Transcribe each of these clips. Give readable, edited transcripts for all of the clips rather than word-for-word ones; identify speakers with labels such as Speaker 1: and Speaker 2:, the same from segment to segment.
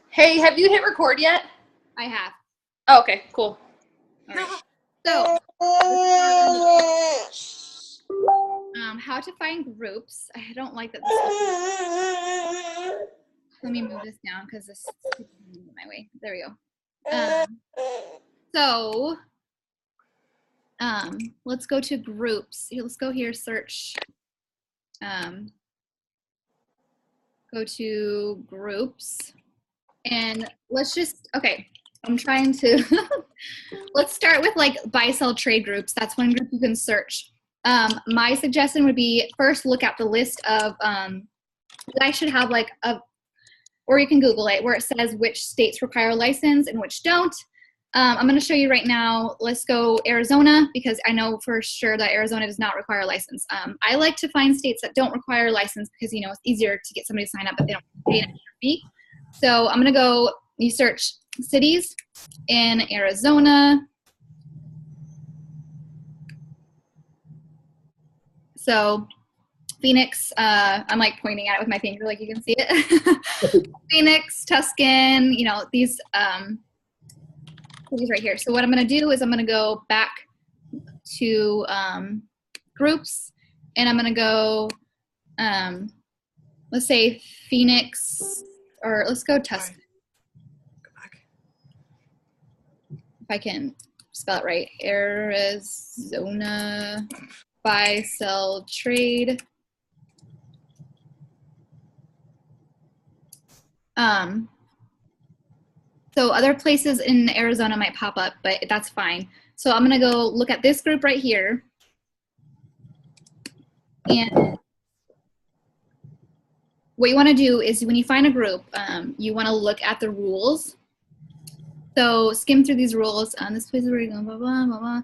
Speaker 1: Hey, have you hit record yet?
Speaker 2: I have.
Speaker 1: Oh, okay, cool.
Speaker 2: All right. So, how to find groups. I don't like that this. Let me move this down because this is in my way. There we go. Let's go to groups. Let's go here, search. Go to groups. And let's just, okay, I'm trying to, let's start with like buy, sell, trade groups. That's one group you can search. My suggestion would be first look at the list of, I should have like or you can Google it, where it says which states require a license and which don't. I'm going to show you right now. Let's go Arizona, because I know for sure that Arizona does not require a license. I like to find states that don't require a license because, you know, it's easier to get somebody to sign up, but they don't pay an extra fee. So I'm going to go, you search cities in Arizona. So Phoenix, I'm like pointing at it with my finger like you can see it. Phoenix, Tucson, you know, these right here. So what I'm going to do is I'm going to go back to groups, and I'm going to go, let's say Phoenix, or let's go Tucson. If I can spell it right. Arizona, buy, sell, trade. So other places in Arizona might pop up, but that's fine. So I'm gonna go look at this group right here. And what you wanna do is when you find a group, you wanna look at the rules. So skim through these rules. This place is where you're going, blah, blah, blah, blah.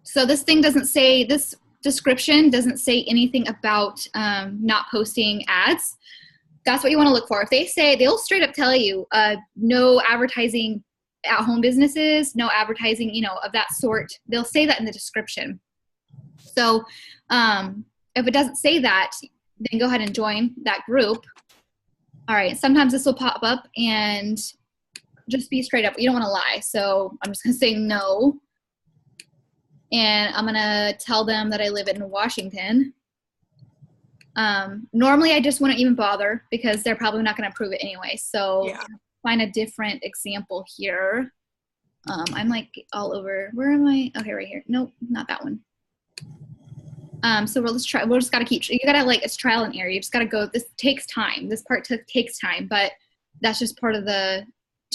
Speaker 2: So this thing doesn't say, this description doesn't say anything about not posting ads. That's what you want to look for. If they say, they'll straight up tell you no advertising at home businesses, no advertising, you know, of that sort. They'll say that in the description. So if it doesn't say that, then go ahead and join that group. All right, sometimes this will pop up, and just be straight up. You don't want to lie. So I'm just going to say no. And I'm going to tell them that I live in Washington. Normally I just wouldn't even bother because they're probably not going to approve it anyway. So yeah. Find a different example here. I'm like all over. Where am I? Okay, right here. Nope, not that one. So we'll just try. We'll just got to keep. You got to like, it's trial and error. You just got to go. This takes time. This part takes time, but that's just part of the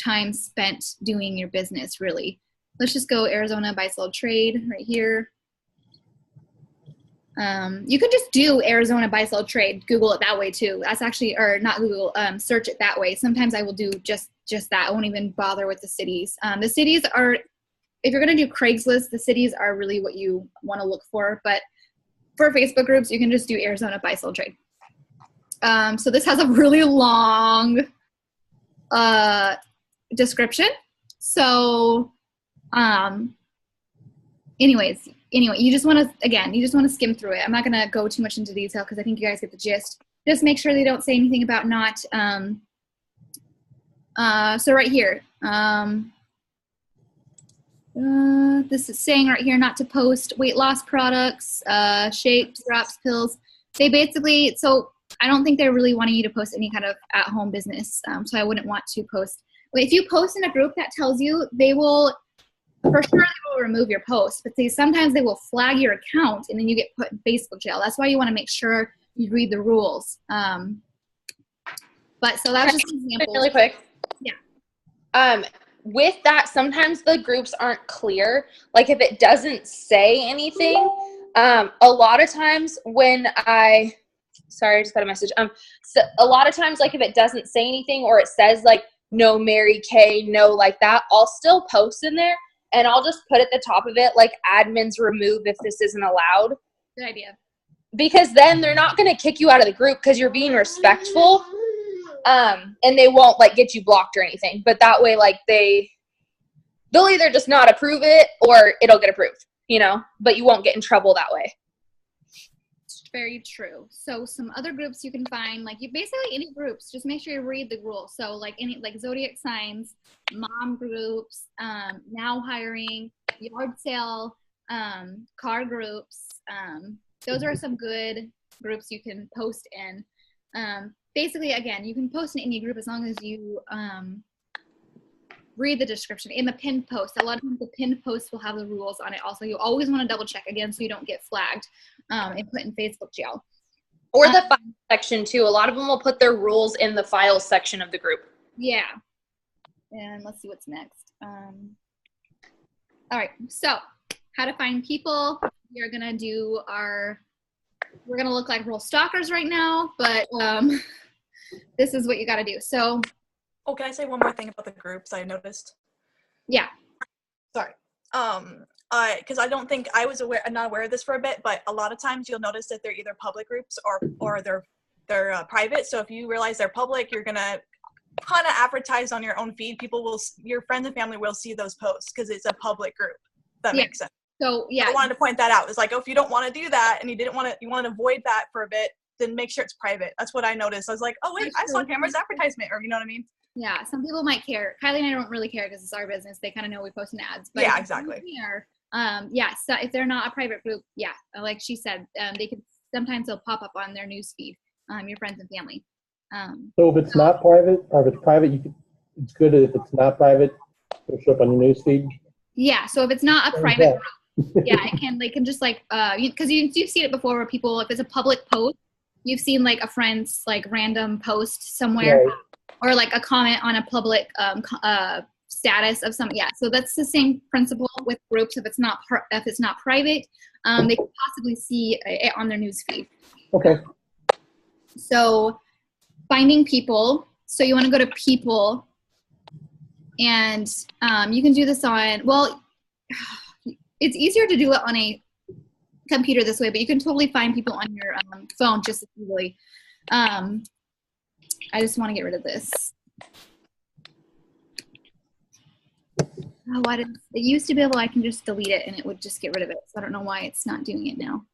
Speaker 2: time spent doing your business, really. Let's just go Arizona buy, sell, trade right here. You could just do Arizona buy, sell, trade. Google it that way too. That's actually, or not Google, search it that way. Sometimes I will do just that. I won't even bother with the cities. The cities are, if you're going to do Craigslist, the cities are really what you want to look for. But for Facebook groups, you can just do Arizona buy, sell, trade. So this has a really long description. So anyway, you just want to skim through it. I'm not going to go too much into detail because I think you guys get the gist. Just make sure they don't say anything about not. So right here, this is saying right here not to post weight loss products, shakes, drops, pills. They basically, so I don't think they're really wanting you to post any kind of at-home business. So I wouldn't want to post. If you post in a group that tells you, they will, for sure they will remove your post, but sometimes they will flag your account and then you get put in Facebook jail. That's why you want to make sure you read the rules. But so that's just an example.
Speaker 1: Really quick.
Speaker 2: Yeah.
Speaker 1: With that, sometimes the groups aren't clear. Like if it doesn't say anything, a lot of times when sorry, I just got a message. So a lot of times, like if it doesn't say anything or it says like no Mary Kay, no like that, I'll still post in there. And I'll just put at the top of it, like, admins remove if this isn't allowed.
Speaker 2: Good idea.
Speaker 1: Because then they're not going to kick you out of the group because you're being respectful. And they won't, like, get you blocked or anything. But that way, like, they'll either just not approve it or it'll get approved, you know? But you won't get in trouble that way.
Speaker 2: very true. So some other groups you can find, like you basically any groups, just make sure you read the rules. So like any like zodiac signs, mom groups, now hiring, yard sale, car groups. Those are some good groups you can post in. Basically, again, you can post in any group as long as you read the description in the pinned post. A lot of times the pinned post will have the rules on it. Also, you always want to double check again so you don't get flagged and put in Facebook jail.
Speaker 1: Or the file section too. A lot of them will put their rules in the files section of the group.
Speaker 2: Yeah. And let's see what's next. All right. So how to find people. We are going to do we're going to look like real stalkers right now, but this is what you got to do. So.
Speaker 3: Oh, can I say one more thing about the groups I noticed?
Speaker 2: Yeah.
Speaker 3: Sorry. Because I don't think I was not aware of this for a bit, but a lot of times you'll notice that they're either public groups or they're private. So if you realize they're public, you're gonna kind of advertise on your own feed. Your friends and family will see those posts because it's a public group. That makes sense.
Speaker 2: So yeah,
Speaker 3: I wanted to point that out. It's like, oh, if you don't want to do that and you want to avoid that for a bit, then make sure it's private. That's what I noticed. I was like, oh wait, I saw Tamara's advertisement, or you know what I mean?
Speaker 2: Yeah, some people might care. Kylie and I don't really care because it's our business. They kind of know we post in ads. But
Speaker 3: yeah, exactly.
Speaker 2: So if they're not a private group, like she said, sometimes they'll pop up on their news feed, your friends and family.
Speaker 4: So if it's not private, or if it's private, it's good. If it's not private, it'll show up on your news feed.
Speaker 2: Yeah, so if it's not a private group, they can just like, because you've seen it before where people, if it's a public post, you've seen like a friend's like random post somewhere. Right. Or like a comment on a public status of something. Yeah, so that's the same principle with groups. If it's not private, they can possibly see it on their news feed.
Speaker 4: Okay.
Speaker 2: So finding people. So you want to go to people, and you can do this on. Well, it's easier to do it on a computer this way, but you can totally find people on your phone just as easily. I just want to get rid of this. Oh, it used to be able, I can just delete it and it would just get rid of it. So I don't know why it's not doing it now.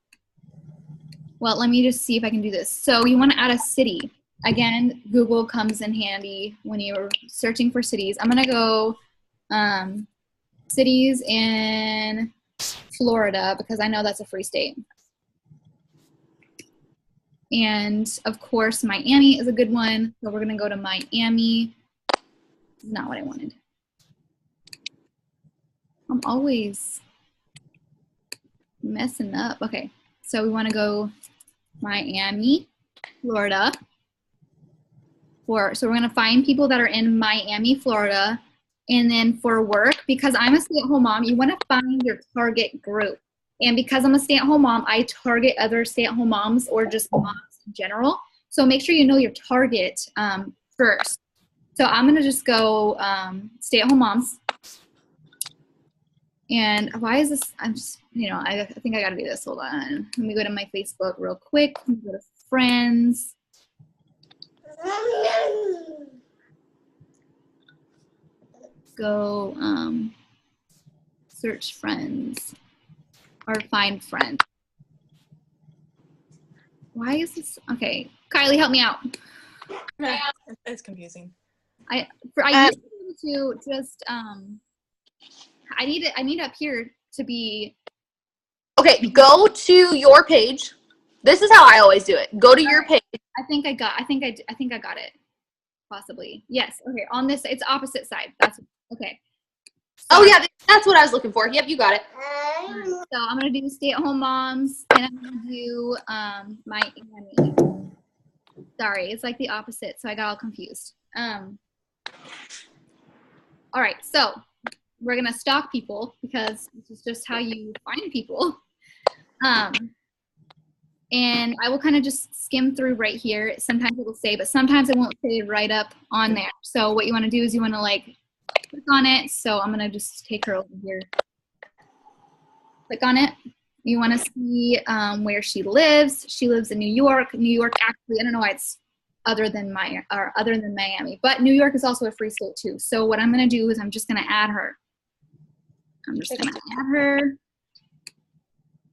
Speaker 2: Well, let me just see if I can do this. So you want to add a city. Again, Google comes in handy when you're searching for cities. I'm going to go cities in Florida because I know that's a free state. And of course, Miami is a good one. So we're going to go to Miami. Not what I wanted. I'm always messing up. Okay. So we want to go Miami, Florida. So we're going to find people that are in Miami, Florida. And then for work, because I'm a stay-at-home mom, you want to find your target group. And because I'm a stay-at-home mom, I target other stay-at-home moms or just moms in general. So make sure you know your target first. So I'm going to just go stay-at-home moms. And why is this? I'm just, I think I got to do this. Hold on. Let me go to my Facebook real quick. Let me go to friends. Go search friends. Or find friends. Why is this? Okay, Kylie, help me out.
Speaker 3: It's confusing.
Speaker 2: I used to just I need up here to be.
Speaker 1: Okay, go to your page. This is how I always do it. Go to your page.
Speaker 2: I think I got it. Possibly. Yes. Okay. On this, it's opposite side. That's okay.
Speaker 1: Oh yeah, that's what I was looking for. Yep, you got it.
Speaker 2: So I'm gonna do stay-at-home moms, and I'm gonna do Miami. Sorry, it's like the opposite, so I got all confused. All right, so we're gonna stalk people because this is just how you find people. And I will kind of just skim through right here. Sometimes it will say, but sometimes it won't say right up on there. So what you want to do is you want to like click on it. So I'm going to just take her over here. Click on it. You want to see where she lives. She lives in New York. New York actually, I don't know why it's other than Miami, but New York is also a free state too. So what I'm going to do is I'm just going to add her. I'm just going to add her.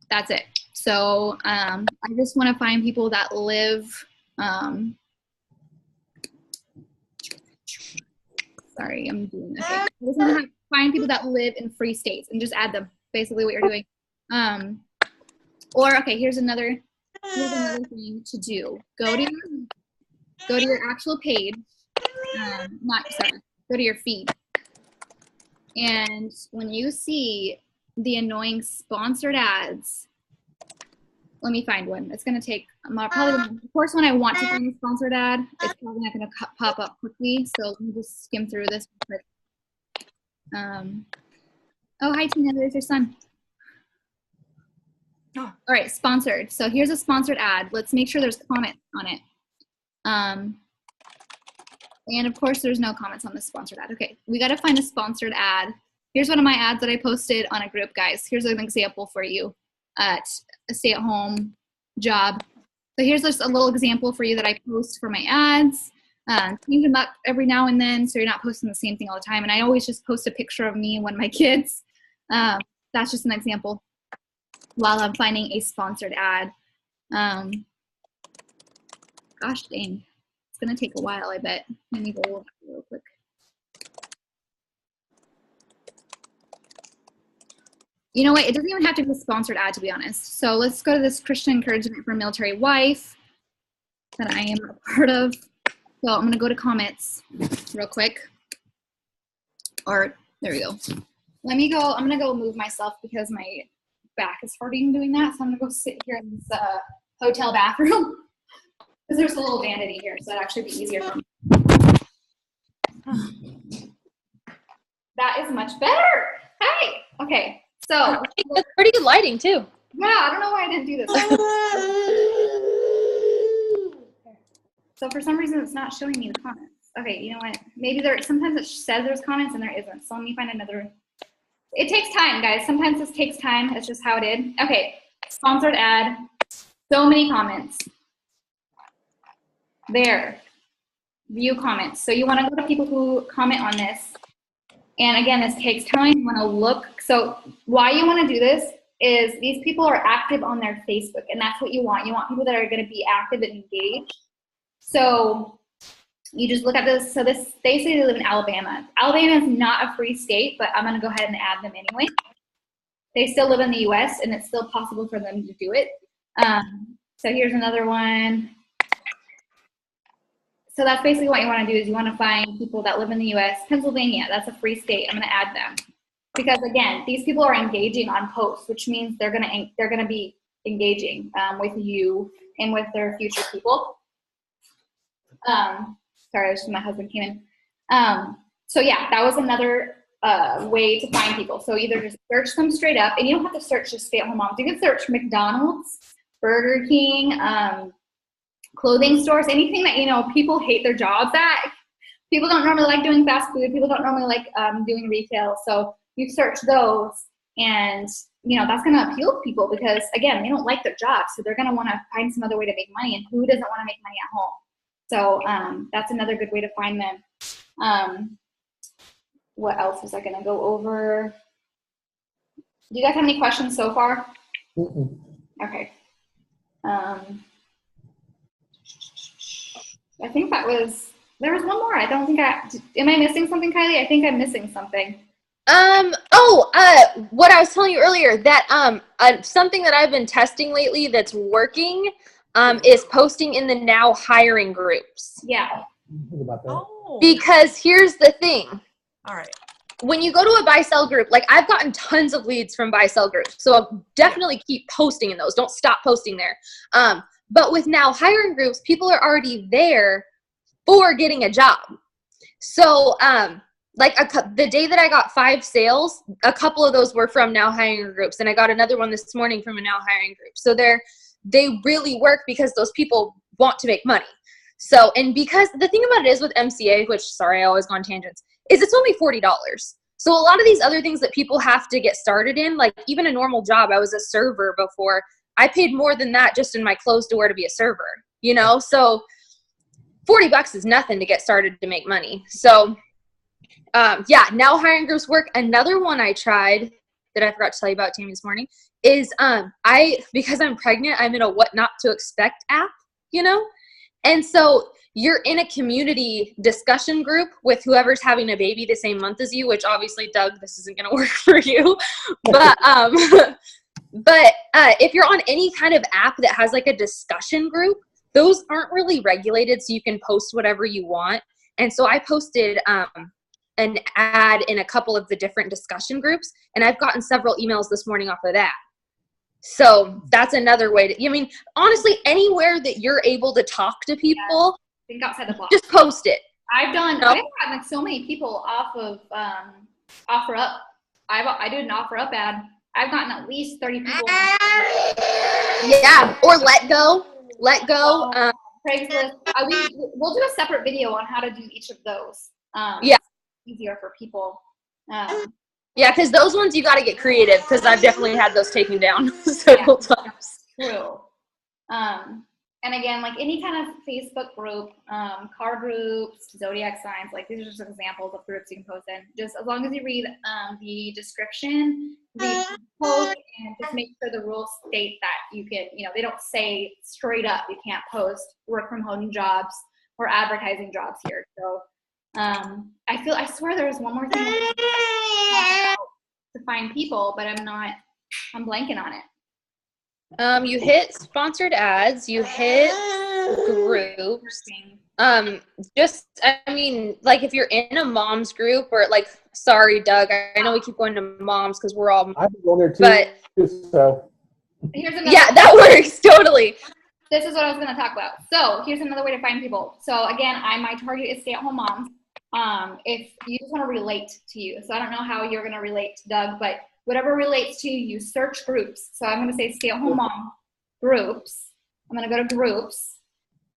Speaker 2: That's it. So I just want to find people that live, sorry, I'm doing this. I just want to find people that live in free states and just add them, basically what you're doing. Or, okay, here's another thing to do. Go to your actual page, go to your feed. And when you see the annoying sponsored ads, let me find one. It's going to take probably, of course, when I want to find a sponsored ad, it's probably not going to pop up quickly. So let me just skim through this real quick. Oh, hi, Tina. There's your son. All right, sponsored. So here's a sponsored ad. Let's make sure there's comments on it. And of course, there's no comments on this sponsored ad. Okay, we got to find a sponsored ad. Here's one of my ads that I posted on a group, guys. Here's an example for you at a stay-at-home job. So here's just a little example for you that I post for my ads. Change them up every now and then so you're not posting the same thing all the time. And I always just post a picture of me and one of my kids. That's just an example while I'm finding a sponsored ad. Gosh dang. It's going to take a while, I bet. Let me go over it real quick. You know what? It doesn't even have to be a sponsored ad, to be honest. So let's go to this Christian Encouragement for a Military Wife that I am a part of. So I'm going to go to comments real quick. Or, there we go. I'm going to go move myself because my back is hurting doing that. So I'm going to go sit here in this hotel bathroom. Because there's a little vanity here, so that'd actually be easier for me. That is much better. Hey, okay. So
Speaker 1: it's pretty good lighting too.
Speaker 2: Yeah, I don't know why I didn't do this. So for some reason, it's not showing me the comments. Okay, you know what? Maybe sometimes it says there's comments and there isn't. So let me find another. It takes time, guys. Sometimes this takes time. It's just how it is. Okay, sponsored ad. So many comments. There, view comments. So you want to go to people who comment on this. And again, this takes time. You want to look. So why you want to do this is these people are active on their Facebook, and that's what you want. You want people that are going to be active and engaged. So you just look at this. So they say they live in Alabama. Alabama is not a free state, but I'm going to go ahead and add them anyway. They still live in the U.S., and it's still possible for them to do it. So here's another one. So that's basically what you want to do is you want to find people that live in the U.S. Pennsylvania, that's a free state. I'm going to add them. Because again, these people are engaging on posts, which means they're going to be engaging with you and with their future people. Sorry, my husband came in. So yeah, that was another way to find people. So either just search them straight up, and you don't have to search just stay-at-home moms. You can search McDonald's, Burger King, clothing stores, anything that, people hate their jobs at. People don't normally like doing fast food. People don't normally like doing retail. So you search those, and, that's going to appeal to people because, again, they don't like their jobs. So they're going to want to find some other way to make money, and who doesn't want to make money at home? So that's another good way to find them. What else was I going to go over? Do you guys have any questions so far?
Speaker 4: Mm-mm.
Speaker 2: Okay. I think there was one more. I don't think am I missing something, Kylie? I think I'm missing something.
Speaker 1: What I was telling you earlier, that something that I've been testing lately that's working is posting in the now hiring groups.
Speaker 2: Yeah.
Speaker 4: Think about that.
Speaker 3: Oh.
Speaker 1: Because here's the thing.
Speaker 3: All right.
Speaker 1: When you go to a buy-sell group, like I've gotten tons of leads from buy-sell groups, so I'll definitely keep posting in those. Don't stop posting there. But with now hiring groups, people are already there for getting a job. So the day that I got 5 sales, a couple of those were from now hiring groups, and I got another one this morning from a now hiring group. So they really work because those people want to make money. So, and because the thing about it is with MCA, which, sorry, I always go on tangents, is it's only $40. So a lot of these other things that people have to get started in, like even a normal job, I was a server before, I paid more than that just in my clothes to wear to be a server, so $40 is nothing to get started to make money. So now hiring groups work. Another one I tried that I forgot to tell you about, Tammy, this morning is because I'm pregnant, I'm in a what not to expect app, you know? And so you're in a community discussion group with whoever's having a baby the same month as you, which obviously, Doug, this isn't going to work for you. But if you're on any kind of app that has like a discussion group, those aren't really regulated, so you can post whatever you want. And so I posted an ad in a couple of the different discussion groups, and I've gotten several emails this morning off of that. So that's another way to, I mean, honestly, anywhere that you're able to talk to people,
Speaker 2: think outside the box.
Speaker 1: just post it.
Speaker 2: I've gotten like so many people off of OfferUp. I did an OfferUp ad. I've gotten at least 30 people.
Speaker 1: Yeah, or Let Go.
Speaker 2: Craigslist. We'll do a separate video on how to do each of those.
Speaker 1: Yeah.
Speaker 2: It's easier for people.
Speaker 1: Yeah, because those ones you got to get creative, because I've definitely had those taken down several times.
Speaker 2: True. And again, like any kind of Facebook group, car groups, zodiac signs, like these are just examples of groups you can post in. Just as long as you read the description, read the post, and just make sure the rules state that you can, they don't say straight up you can't post work from home jobs or advertising jobs here. So I swear there was one more thing to find people, but I'm blanking on it.
Speaker 1: You hit sponsored ads, you hit groups. Like if you're in a mom's group or like, sorry, Doug, I know we keep going to moms because we're all,
Speaker 4: I've been going there too,
Speaker 1: but
Speaker 4: so.
Speaker 2: Here's another
Speaker 1: yeah, that works totally.
Speaker 2: This is what I was going to talk about. So here's another way to find people. So again, my target is stay-at-home moms. If you just want to relate to you. So I don't know how you're going to relate to Doug, but whatever relates to you, you search groups. So I'm going to say stay-at-home mom groups. I'm going to go to groups.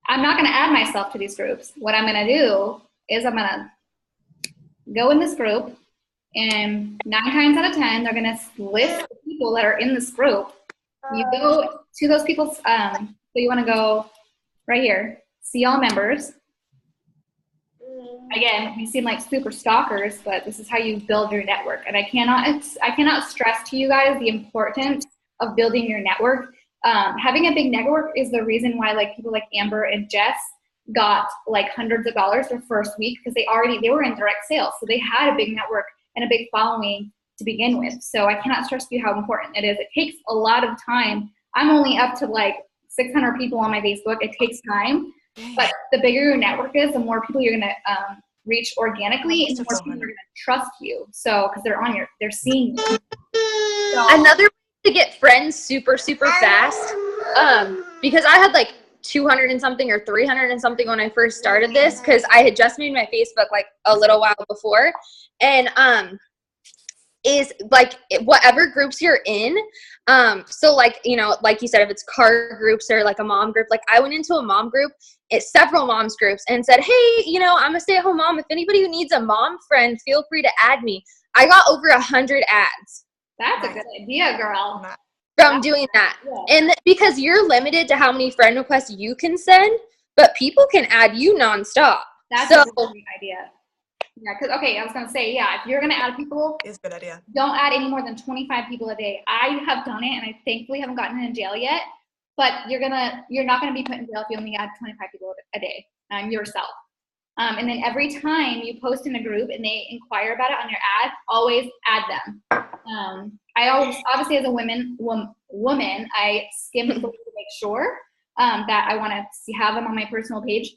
Speaker 2: I'm not going to add myself to these groups. What I'm going to do is I'm going to go in this group, and 9 times out of 10, they're going to list the people that are in this group. You go to those people's, so you want to go right here, see all members. Again, we seem like super stalkers, but this is how you build your network. And I cannot stress to you guys the importance of building your network. Having a big network is the reason why like people like Amber and Jess got like hundreds of dollars their first week, because they were in direct sales. So they had a big network and a big following to begin with. So I cannot stress to you how important it is. It takes a lot of time. I'm only up to like 600 people on my Facebook. It takes time. But the bigger your network is, the more people you're going to reach organically, and the more people are going to trust you. So, because they're seeing you. So,
Speaker 1: another way to get friends super, super fast, because I had like 200 and something or 300 and something when I first started this, because I had just made my Facebook like a little while before. And is like whatever groups you're in. So like, like you said, if it's car groups or like a mom group, like I went into a mom group, it's several moms groups, and said, hey, I'm a stay-at-home mom. If anybody who needs a mom friend, feel free to add me. I got over 100 ads.
Speaker 2: That's a good idea, girl.
Speaker 1: From doing that. Yeah. And because you're limited to how many friend requests you can send, but people can add you nonstop.
Speaker 2: That's a great idea. Yeah, because, I was going to say, if you're going to add people,
Speaker 3: it's a good idea.
Speaker 2: Don't add any more than 25 people a day. I have done it, and I thankfully haven't gotten in jail yet, but you're not going to be put in jail if you only add 25 people a day, yourself. And then every time you post in a group and they inquire about it on your ad, always add them. I always, obviously as a woman, I skim through to make sure that I want to have them on my personal page.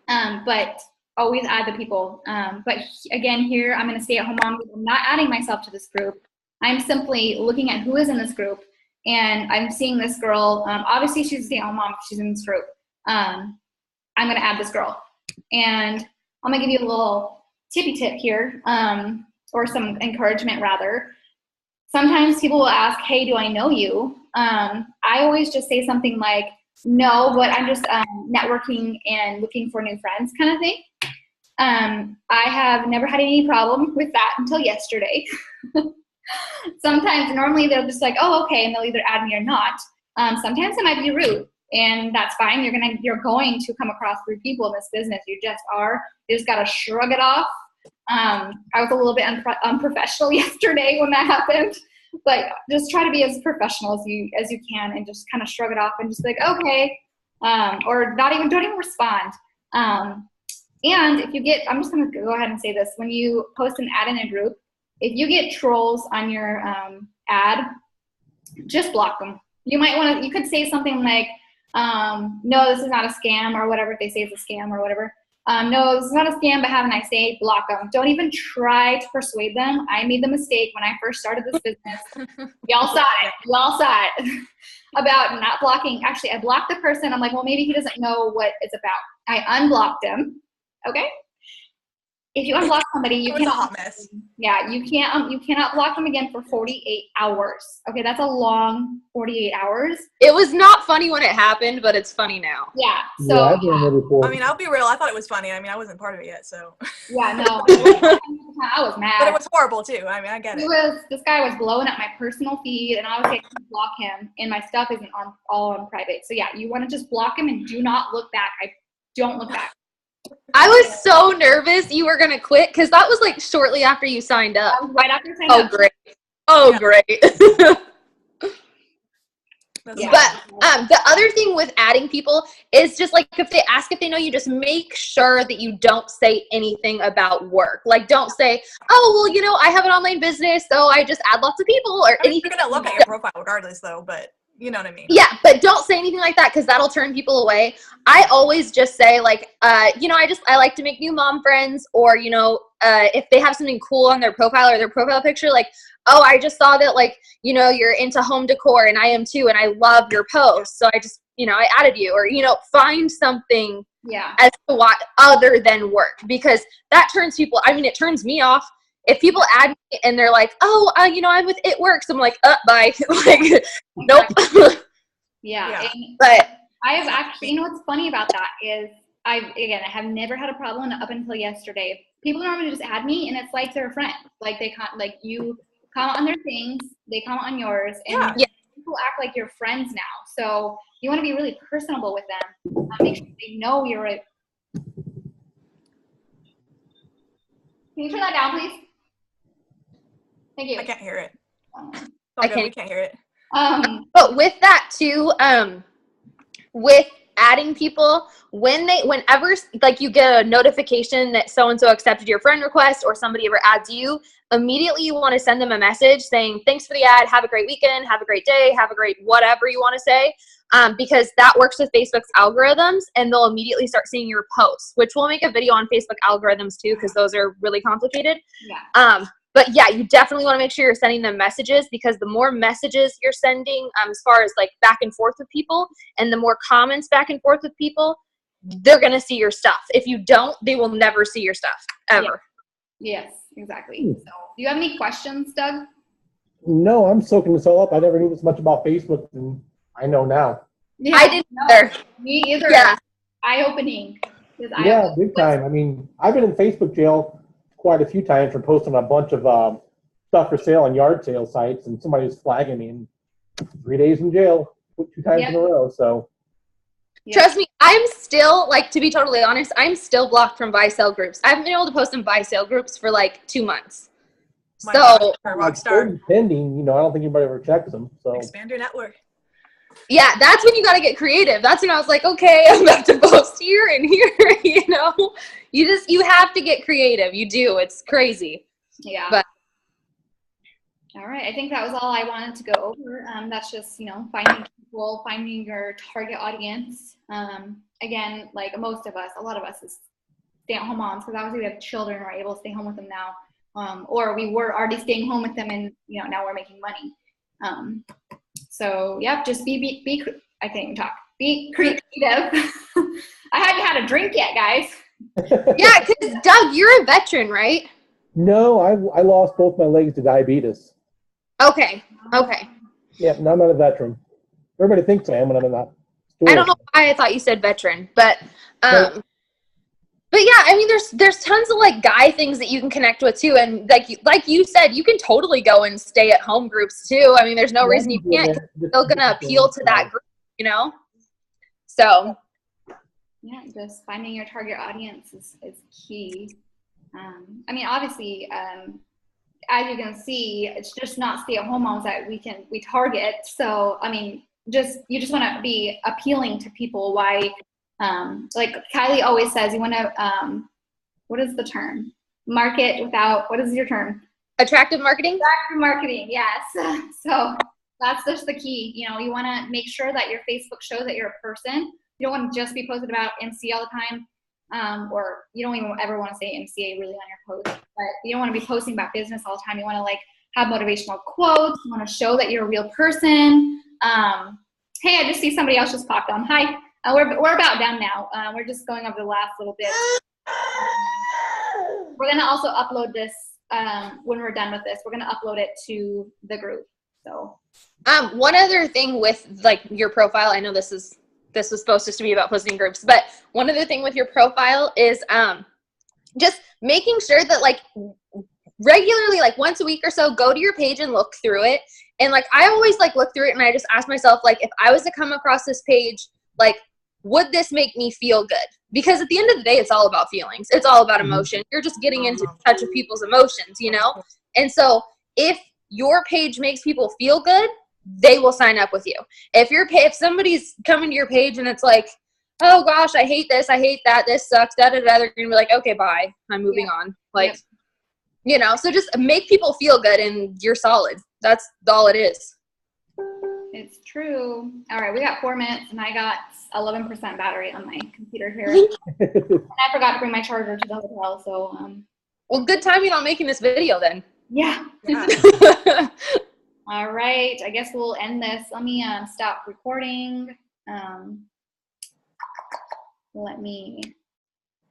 Speaker 2: But always add the people. But again, here I'm going to stay at home mom. I'm not adding myself to this group. I'm simply looking at who is in this group, and I'm seeing this girl. Obviously, she's a stay-at-home mom. She's in this group. I'm going to add this girl, and I'm going to give you a little tippy tip here, or some encouragement rather. Sometimes people will ask, "Hey, do I know you?" I always just say something like, "No, but I'm just networking and looking for new friends," kind of thing. I have never had any problem with that until yesterday. Sometimes, normally they're just like, "Oh, okay," and they'll either add me or not. Sometimes it might be rude, and that's fine. You're going to come across rude people in this business. You just are. You just got to shrug it off I was a little bit unprofessional yesterday when that happened, but just try to be as professional as you can and just kind of shrug it off and just be like, okay, or don't even respond. And if you get, I'm just going to go ahead and say this, when you post an ad in a group, if you get trolls on your ad, just block them. You could say something like, no, this is not a scam or whatever, if they say it's a scam or whatever. No, this is not a scam, but have a nice day, block them. Don't even try to persuade them. I made the mistake when I first started this business. Y'all saw it. About not blocking. Actually, I blocked the person. I'm like, well, maybe he doesn't know what it's about. I unblocked him. Okay? If you unblock somebody, you
Speaker 3: It was a hot mess.
Speaker 2: Yeah, you cannot block them again for 48 hours. Okay, that's a long 48 hours.
Speaker 1: It was not funny when it happened, but it's funny now.
Speaker 2: Yeah.
Speaker 4: Yeah,
Speaker 2: So
Speaker 4: I've done it before.
Speaker 3: I mean, I'll be real. I thought it was funny. I mean, I wasn't part of it yet, so.
Speaker 2: yeah, no. I was mad.
Speaker 3: But it was horrible too. I mean, I get it.
Speaker 2: This guy was blowing up my personal feed, and I was like, block him, and my stuff isn't all on private. So yeah, you want to just block him and do not look back. Don't look back.
Speaker 1: I was so nervous you were gonna quit because that was like shortly after you signed up.
Speaker 2: That was right after signing
Speaker 1: Oh
Speaker 2: up.
Speaker 1: great! Oh
Speaker 3: Yeah.
Speaker 1: great!
Speaker 3: That's
Speaker 2: Yeah.
Speaker 1: But the other thing with adding people is just like if they ask if they know you, just make sure that you don't say anything about work. Like don't say, oh well, I have an online business, so I just add lots of people or
Speaker 3: I mean,
Speaker 1: anything.
Speaker 3: you're gonna look at your profile regardless, though. But you know what I mean.
Speaker 1: Yeah, but don't say anything like that because that'll turn people away. I always just say like, I like to make new mom friends, or if they have something cool on their profile or their profile picture, like, oh, I just saw that like, you're into home decor and I am too, and I love your posts, so I just, I added you, or find something
Speaker 2: Yeah.
Speaker 1: as to what other than work, because that turns people. I mean, it turns me off. If people add me and they're like, oh, I'm with It Works, I'm like, bye. Like, nope.
Speaker 2: Yeah.
Speaker 3: Yeah.
Speaker 2: And
Speaker 1: But
Speaker 2: I have actually, what's funny about that is I have never had a problem up until yesterday. People normally just add me and it's like they're a friend. Like you comment on their things, they comment on yours, and
Speaker 3: Yeah.
Speaker 2: people act like you're friends now. So you want to be really personable with them. Make sure they know you're a. Can you turn that down, please? Thank you.
Speaker 3: I can't hear it. It's
Speaker 1: I
Speaker 3: all good.
Speaker 1: can't.
Speaker 3: We can't hear it.
Speaker 1: But with that too, with adding people, whenever like you get a notification that so-and-so accepted your friend request or somebody ever adds you, immediately you want to send them a message saying, thanks for the ad, have a great weekend, have a great day, have a great whatever you want to say, because that works with Facebook's algorithms, and they'll immediately start seeing your posts, which we'll make a video on Facebook algorithms too, because those are really complicated.
Speaker 2: Yeah.
Speaker 1: But yeah, you definitely want to make sure you're sending them messages, because the more messages you're sending, as far as like back and forth with people, and the more comments back and forth with people, they're going to see your stuff. If you don't, they will never see your stuff ever.
Speaker 2: Yes, exactly. So, do you have any questions, Doug?
Speaker 4: No, I'm soaking this all up. I never knew this much about Facebook than I know now.
Speaker 2: Yeah,
Speaker 1: I didn't
Speaker 2: no,
Speaker 1: either.
Speaker 2: Me either.
Speaker 1: Yeah.
Speaker 2: Eye-opening.
Speaker 4: Yeah, big time. I mean, I've been in Facebook jail quite a few times for posting a bunch of stuff for sale on yard sale sites, and somebody was flagging me, and 3 days in jail, 2 times in a row. So
Speaker 1: Trust me, I'm still, like, to be totally honest, I'm still blocked from buy sell groups. I haven't been able to post in buy sale groups for like 2 months.
Speaker 3: My
Speaker 1: So
Speaker 3: God,
Speaker 4: it's
Speaker 3: Rockstar,
Speaker 4: pending. I don't think anybody ever checks them. So
Speaker 3: expand your network.
Speaker 1: yeah, that's when you got to get creative. That's when I was like, okay, I'm about to post here and here, you have to get creative. You do. It's crazy.
Speaker 2: Yeah.
Speaker 1: But-
Speaker 2: All right. I think that was all I wanted to go over. That's just, finding people, finding your target audience. Again, like most of us, a lot of us is stay-at-home moms, because obviously we have children, we're able to stay home with them now. Or we were already staying home with them and, now we're making money. So, yep, just I can't even talk. Be creative. I hadn't had a drink yet, guys.
Speaker 1: Yeah, because Doug, you're a veteran, right?
Speaker 4: no, I lost both my legs to diabetes.
Speaker 1: Okay.
Speaker 4: Yeah, no, I'm not a veteran. Everybody thinks I am when I'm not.
Speaker 1: I don't know why I thought you said veteran, but yeah, I mean, there's tons of like guy things that you can connect with too, and like you said, you can totally go and stay at home groups too. I mean, there's no reason you can't. 'Cause it's still gonna appeal to that group, So
Speaker 2: Yeah, just finding your target audience is key. I mean, obviously, as you can see, it's just not stay-at-home moms that we target. So, I mean, you just want to be appealing to people. Why, like Kylie always says, you want to, what is the term? Market without, what is your term?
Speaker 1: Attractive marketing?
Speaker 2: Attractive marketing, yes. So that's just the key. You know, you want to make sure that your Facebook shows that you're a person. You don't want to just be posted about MCA all the time, or you don't even ever want to say MCA really on your post. But you don't want to be posting about business all the time. You want to like have motivational quotes. You want to show that you're a real person. Hey, I just see somebody else just popped on. Hi. We're about done now. We're just going over the last little bit. We're gonna also upload this when we're done with this. We're gonna upload it to the group. So,
Speaker 1: one other thing with like your profile, I know this was supposed to be about posting groups, but one other thing with your profile is just making sure that like regularly, like once a week or so, go to your page and look through it. And like I always like look through it and I just ask myself, like, if I was to come across this page, like, would this make me feel good? Because at the end of the day, it's all about feelings. It's all about emotion. You're just getting into touch with people's emotions, you know? And so if your page makes people feel good, they will sign up with you. If somebody's coming to your page and it's like, oh gosh, I hate this, I hate that, this sucks, da da da, they're gonna be like, okay, bye, I'm moving on. Like, you know, so just make people feel good and you're solid. That's all it is.
Speaker 2: it's true. All right, we got 4 minutes and I got 11% battery on my computer here. And I forgot to bring my charger to the hotel, so
Speaker 1: well, good timing on making this video then.
Speaker 2: yeah.
Speaker 3: Yeah.
Speaker 2: All right, I guess we'll end this. Let me stop recording. Let me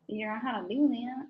Speaker 2: figure out how to do that.